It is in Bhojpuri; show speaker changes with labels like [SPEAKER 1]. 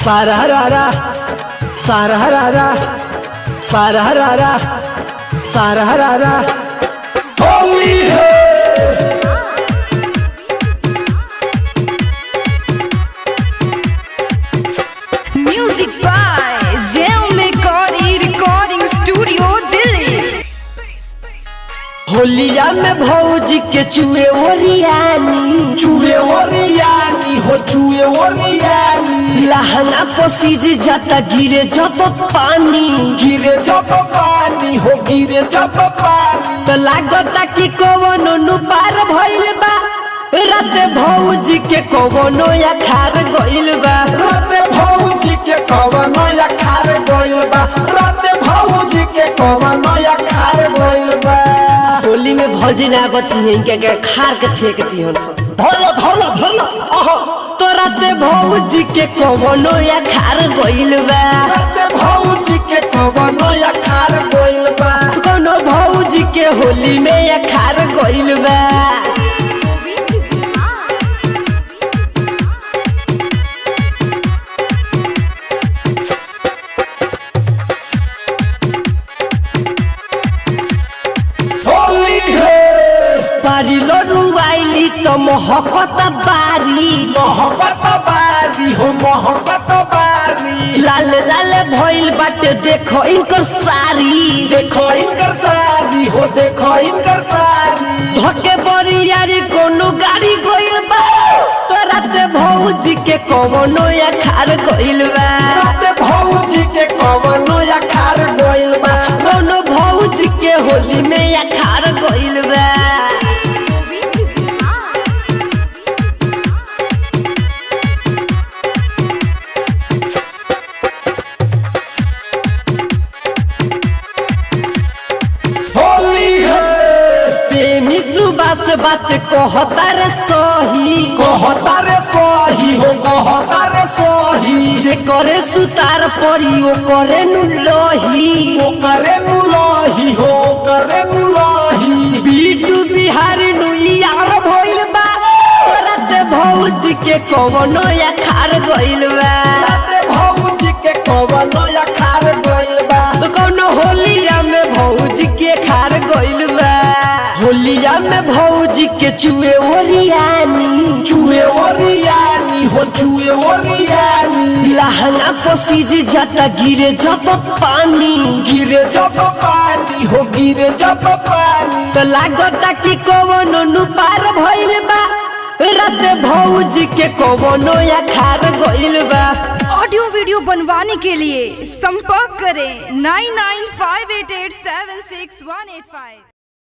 [SPEAKER 1] सारा रारा सारा रारा सारा रारा सारा रारा होली है।
[SPEAKER 2] म्यूजिक बाय ज़ेम मेकॉरी रिकॉर्डिंग स्टूडियो दिल्ली।
[SPEAKER 1] होलिया में भौजी के चूहे ओरियानी हो चूहे ओरियानी लहंगा पसीज जाता गिरे जब पानी हो गिरे जब पानी तो लागता कि कवनो नु पार भइल बा रात भौजी के कवनो या खार गइल बा रात भौजी के कवनो या खार गइल बा रात भौजी के कवनो या खार गइल बा। होली में भौजी ना बची है इनके खार के फेंक दिहन सब धरला तो रात भौजी के कवनो या खार गइल बा रात भौजी के कवनो या खार गइल बा कोनो भौजी के होली में या खार गइल बा। बारी लड़ुआइली तो मोहब्बत बारी हो मोहब्बत बारी लाल लाल भइल बाटे देखो इनकर सारी हो देखो इनकर सारी धके बड़ी यारी कोनो गाड़ी गइल बा तो रात भौजी के कवनो या खार गइल बा रात भौजी के कवनो या खार गइल बा कोनो भौजी के होली में या खार गइल बा। सुबास बात कहता रे सही हो कहता रे सही जे करे सुतार पड़ी ओ करे नु लही हो करे नु लही बीटू बिहारी नु यार भइल बा रात भौजी के कवनो या खार गइल बा रात भौजी के कवनो या खार गइल बा तो कोनो होलिया में भौजी के खार गइल बा। होलिया में भौजी के चूहे ओरियानी लहंगा पसीज जाता गिरे जब पानी हो गिरे जब पानी तो लागता कि कवनो नु पार भइल बा रात भौजी के कवनो या खार गइल बा।
[SPEAKER 2] ऑडियो वीडियो बनवाने के लिए संपर्क करें 9958876185।